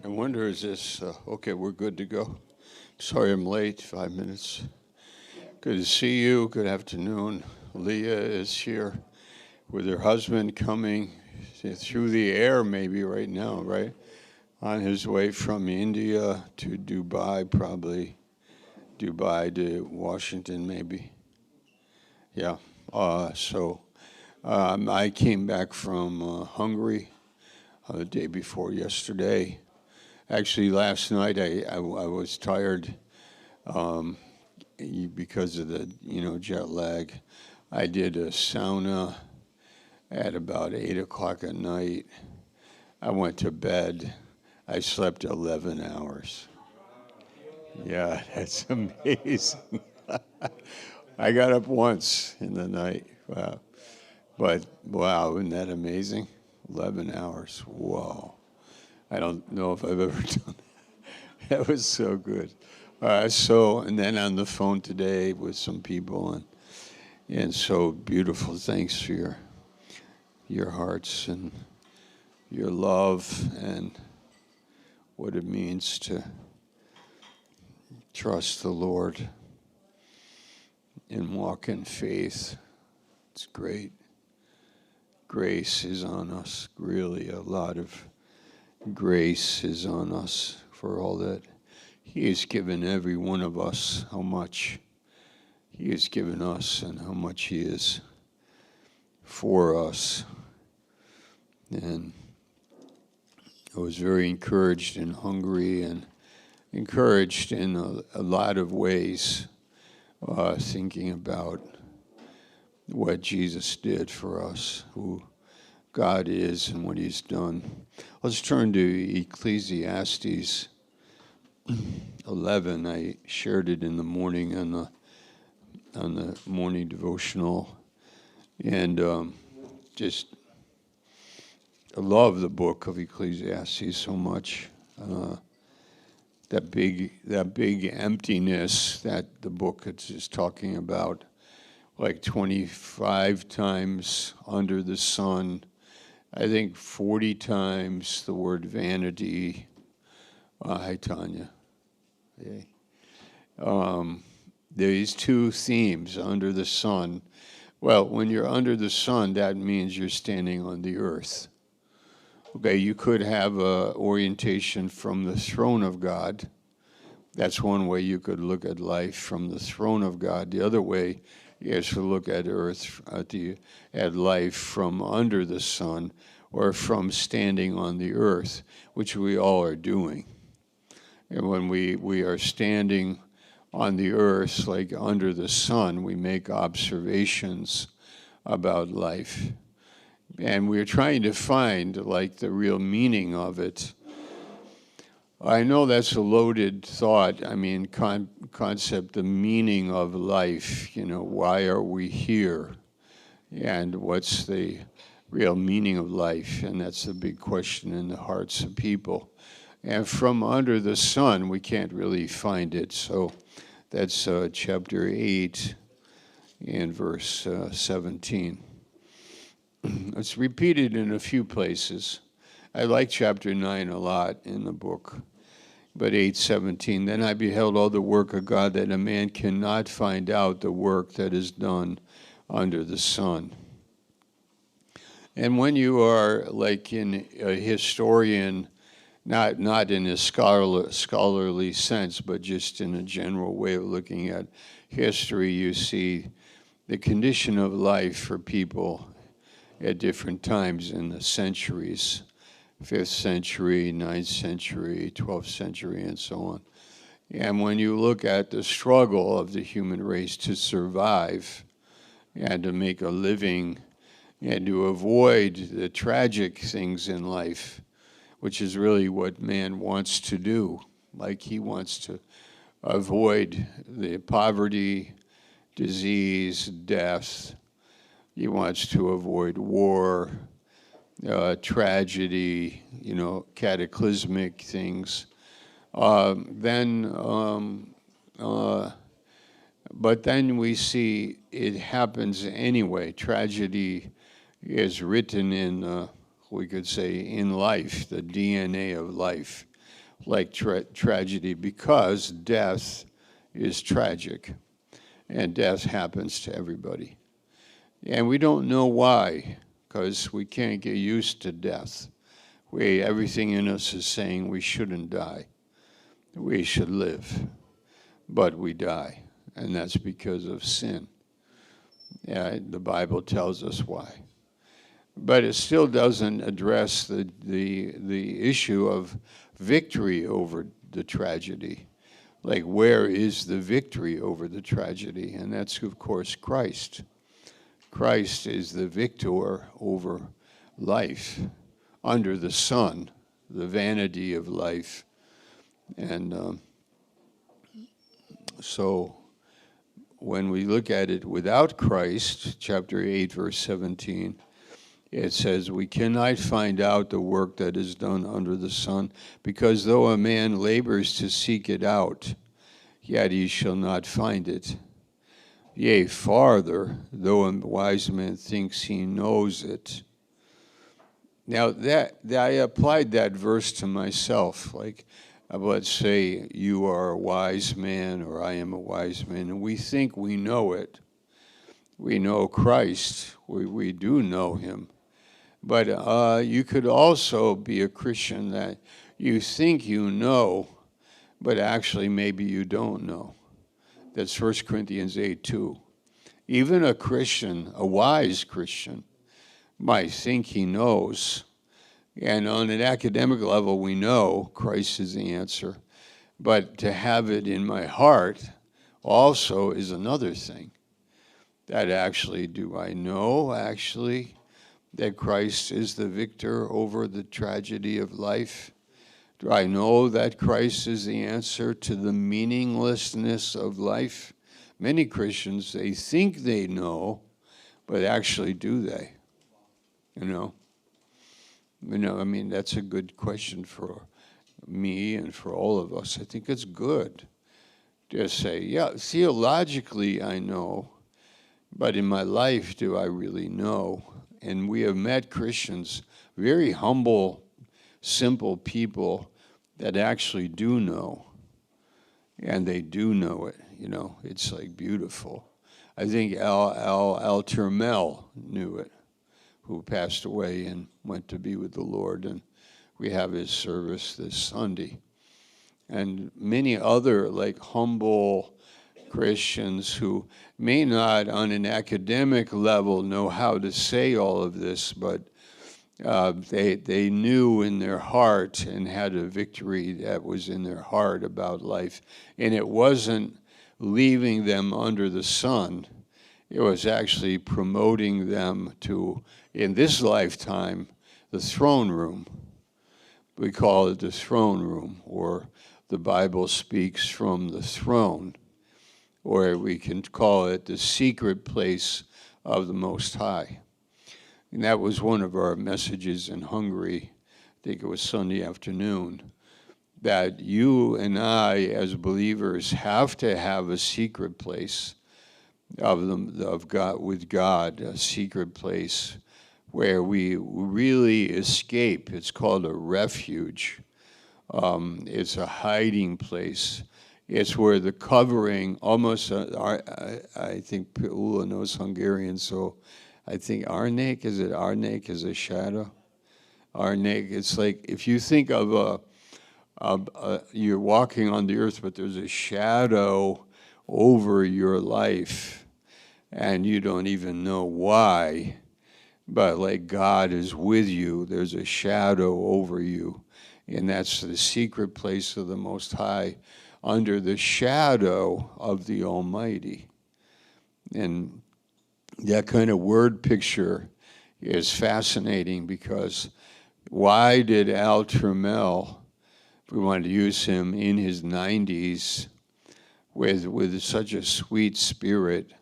I wonder, is this, okay, we're good to go. Sorry I'm late, 5 minutes. Good to see you. Good afternoon. Leah is here with her husband coming through the air maybe right now, right? On his way from India to Dubai, probably. Dubai to Washington, maybe. Yeah. I came back from Hungary the day before yesterday. Actually, last night I was tired because of the jet lag. I did a sauna at about 8 o'clock at night. I went to bed. I slept 11 hours. Yeah, that's amazing. I got up once in the night. Wow. But wow, isn't that amazing? 11 hours. Whoa. I don't know if I've ever done that. That was so good. And then on the phone today with some people, and so beautiful. Thanks for your hearts and your love and what it means to trust the Lord and walk in faith. It's great. Grace is on us, really a lot of grace is on us for all that He has given every one of us, how much He has given us and how much He is for us. And I was very encouraged in Hungary and encouraged in a lot of ways, thinking about what Jesus did for us, who God is and what He's done. Let's turn to Ecclesiastes 11. I shared it in the morning on the morning devotional, and I love the book of Ecclesiastes so much. That big emptiness that the book is talking about, like 25 times under the sun. I think 40 times the word vanity. Hi, Tanya. Hey. These two themes, under the sun. Well, when you're under the sun, that means you're standing on the earth. Okay, you could have a orientation from the throne of God. That's one way you could look at life, from the throne of God. The other way is to look at earth, at life from under the sun, or from standing on the earth, which we all are doing. And when we are standing on the earth, like under the sun, we make observations about life. And we're trying to find, like, the real meaning of it. I know that's a loaded thought. I mean, concept, the meaning of life. Why are we here? And what's the real meaning of life? And that's the big question in the hearts of people. And from under the sun, we can't really find it. So that's chapter 8 and verse 17. It's repeated in a few places. I like chapter 9 a lot in the book. But 8:17, then I beheld all the work of God, that a man cannot find out the work that is done under the sun. And when you are like in a historian, not in a scholarly sense, but just in a general way of looking at history, you see the condition of life for people at different times in the centuries, 5th century, 9th century, 12th century, and so on. And when you look at the struggle of the human race to survive and to make a living and to avoid the tragic things in life, which is really what man wants to do, like he wants to avoid the poverty, disease, death. He wants to avoid war, tragedy, cataclysmic things. But then we see it happens anyway. Tragedy is written in, we could say, in life, the DNA of life. like tragedy, because death is tragic, and death happens to everybody. And we don't know why, because we can't get used to death. Everything in us is saying we shouldn't die. We should live, but we die, and that's because of sin. Yeah, the Bible tells us why. But it still doesn't address the issue of victory over the tragedy. Like, where is the victory over the tragedy? And that's, of course, Christ. Christ is the victor over life, under the sun, the vanity of life. And so when we look at it without Christ, chapter 8, verse 17, it says, we cannot find out the work that is done under the sun, because though a man labors to seek it out, yet he shall not find it. Yea, farther, though a wise man thinks he knows it. Now, I applied that verse to myself. Like, let's say you are a wise man, or I am a wise man, and we think we know it. We know Christ. We do know him. But you could also be a Christian that you think you know, but actually maybe you don't know. That's 1 Corinthians 8:2. Even a Christian, a wise Christian, might think he knows. And on an academic level, we know Christ is the answer. But to have it in my heart also is another thing. That actually, do I know actually that Christ is the victor over the tragedy of life? Do I know that Christ is the answer to the meaninglessness of life? Many Christians, they think they know, but actually do they? You know, I mean, that's a good question for me and for all of us. I think it's good to say, yeah, theologically I know, but in my life do I really know? And we have met Christians, very humble, simple people that actually do know, and they do know it. You know, it's like beautiful. I think Al Turmel knew it, who passed away and went to be with the Lord, and we have his service this Sunday. And many other like humble Christians who may not on an academic level know how to say all of this, but they knew in their heart and had a victory that was in their heart about life. And it wasn't leaving them under the sun. It was actually promoting them to, in this lifetime, the throne room. We call it the throne room, or the Bible speaks from the throne, or we can call it the secret place of the Most High. And that was one of our messages in Hungary, I think it was Sunday afternoon, that you and I as believers have to have a secret place of God, with God, a secret place where we really escape. It's called a refuge. It's a hiding place. It's where the covering, almost, I think Ula knows Hungarian, so I think Arnek, is it Arnek is a shadow? Arnek, it's like if you think of you're walking on the earth, but there's a shadow over your life, and you don't even know why, but like God is with you, there's a shadow over you, and that's the secret place of the Most High, under the shadow of the Almighty. And that kind of word picture is fascinating, because why did Al Turmel, if we wanted to use him in his 90s, with such a sweet spirit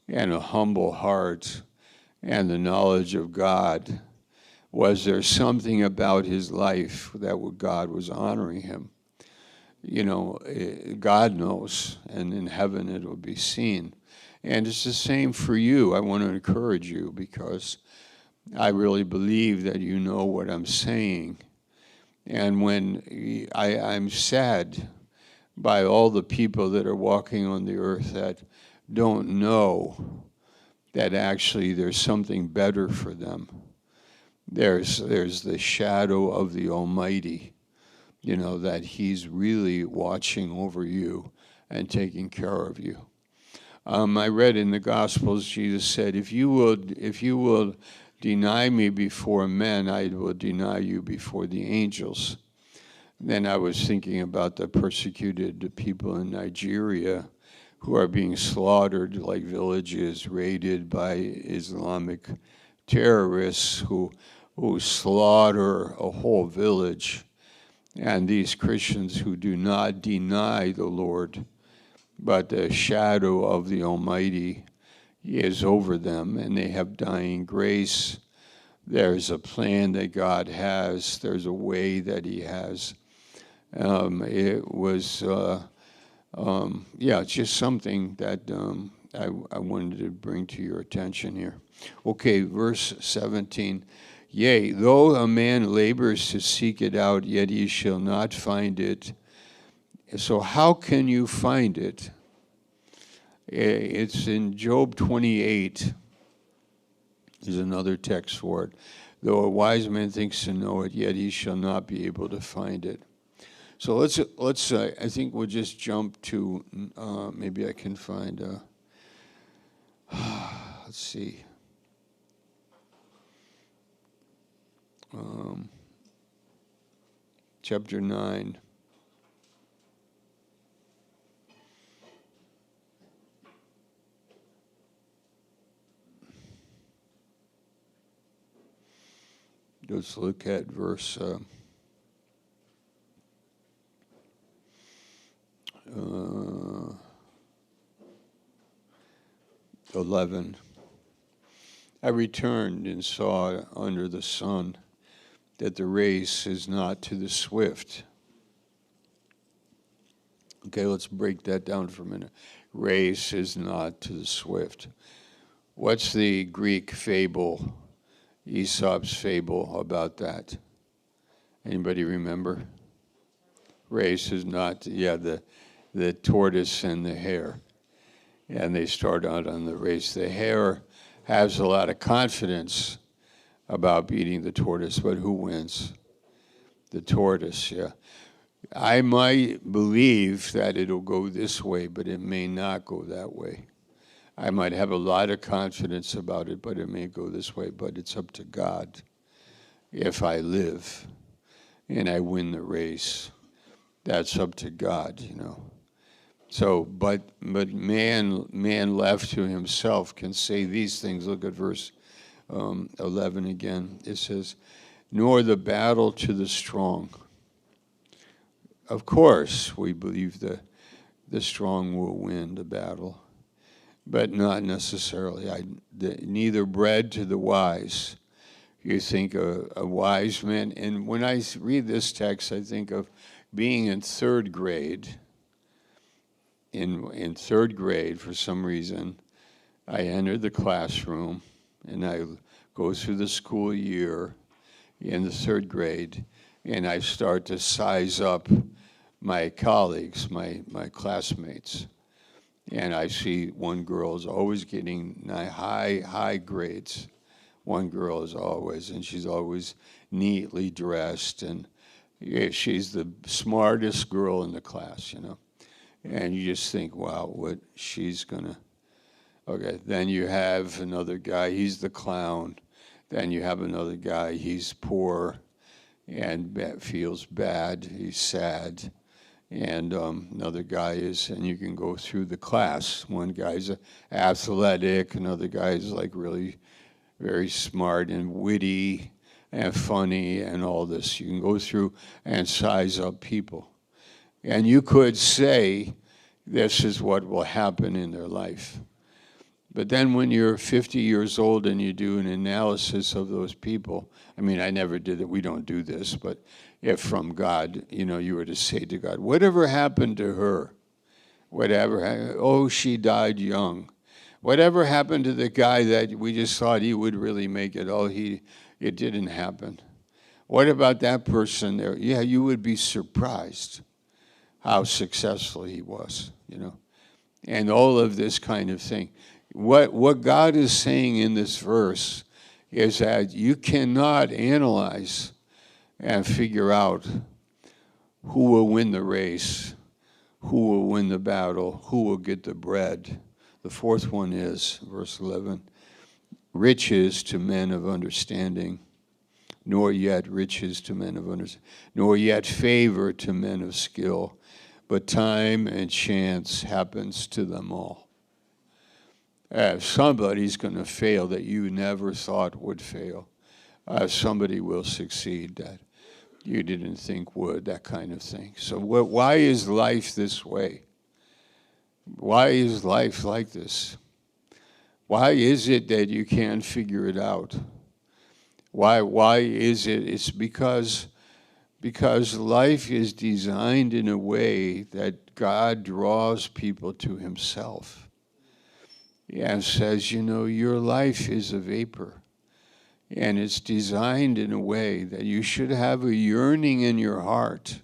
and a humble heart and the knowledge of God, was there something about his life that God was honoring him? You know, God knows, and in heaven it will be seen. And it's the same for you. I want to encourage you, because I really believe that you know what I'm saying. And when I'm sad by all the people that are walking on the earth that don't know that actually there's something better for them. There's the shadow of the Almighty, that He's really watching over you and taking care of you. I read in the Gospels, Jesus said, if you will deny me before men, I will deny you before the angels. Then I was thinking about the persecuted people in Nigeria who are being slaughtered like villages, raided by Islamic terrorists who slaughter a whole village. And these Christians who do not deny the Lord, but the shadow of the Almighty is over them, and they have dying grace. There's a plan that God has. There's a way that He has. It was, it's just something that I wanted to bring to your attention here. Okay, verse 17. Yea, though a man labors to seek it out, yet he shall not find it. So how can you find it? It's in Job 28. There's another text for it. Though a wise man thinks to know it, yet he shall not be able to find it. So let's I think we'll just jump to, maybe I can find, let's see. Chapter 9. Let's look at verse 11. I returned and saw under the sun that the race is not to the swift. Okay, let's break that down for a minute. Race is not to the swift. What's the Greek fable, Aesop's fable about that? Anybody remember? Race is not, the tortoise and the hare. And they start out on the race. The hare has a lot of confidence about beating the tortoise, but who wins? The tortoise, yeah. I might believe that it'll go this way, but it may not go that way. I might have a lot of confidence about it, but it may go this way, but it's up to God. If I live and I win the race, that's up to God, So, but man left to himself can say these things. Look at verse 11 again. It says, nor the battle to the strong. Of course, we believe the strong will win the battle, but not necessarily. Neither bread to the wise. You think a wise man, and when I read this text, I think of being in third grade. In third grade, for some reason, I entered the classroom, and I go through the school year in the third grade, and I start to size up my colleagues, my classmates. And I see one girl is always getting high grades. One girl is always, and she's always neatly dressed, and she's the smartest girl in the class, And you just think, wow, what she's gonna. Okay, then you have another guy, he's the clown. Then you have another guy, he's poor and feels bad, he's sad. And another guy is, and you can go through the class. One guy's athletic, another guy's like really very smart and witty and funny and all this. You can go through and size up people. And you could say, this is what will happen in their life. But then when you're 50 years old and you do an analysis of those people, I mean, I never did it, we don't do this, but if from God, you were to say to God, whatever happened to her? She died young. Whatever happened to the guy that we just thought he would really make it? It didn't happen. What about that person there? Yeah, you would be surprised how successful he was, and all of this kind of thing. What God is saying in this verse is that you cannot analyze and figure out who will win the race, who will win the battle, who will get the bread. The fourth one is, verse 11, riches to men of understanding, nor yet riches to men of understanding, nor yet favor to men of skill, but time and chance happens to them all. Somebody's going to fail that you never thought would fail. Somebody will succeed that you didn't think would, that kind of thing. So why is life this way? Why is life like this? Why is it that you can't figure it out? Why is it? It's because life is designed in a way that God draws people to himself. And says, your life is a vapor. And it's designed in a way that you should have a yearning in your heart,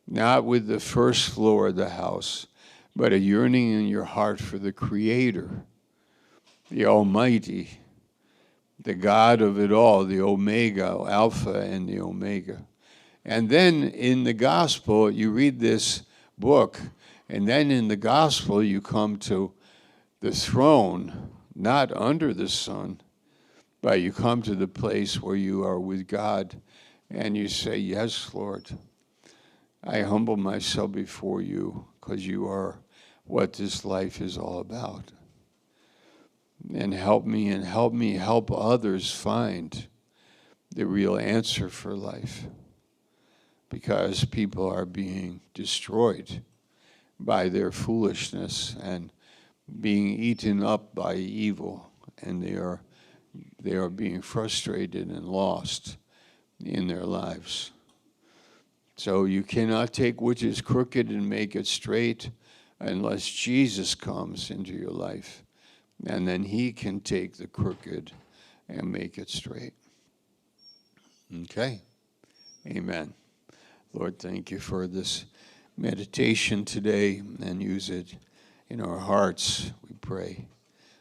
not with the first floor of the house, but a yearning in your heart for the Creator, the Almighty, the God of it all, the Omega, Alpha and the Omega. And then in the gospel, you read this book, and then in the gospel you come to the throne, not under the sun, but you come to the place where you are with God, and you say, yes, Lord, I humble myself before you, because you are what this life is all about. And help me help others find the real answer for life, because people are being destroyed by their foolishness and being eaten up by evil, and they are being frustrated and lost in their lives. So you cannot take which is crooked and make it straight unless Jesus comes into your life, and then he can take the crooked and make it straight. Okay? Amen. Lord, thank you for this meditation today, and use it in our hearts, we pray.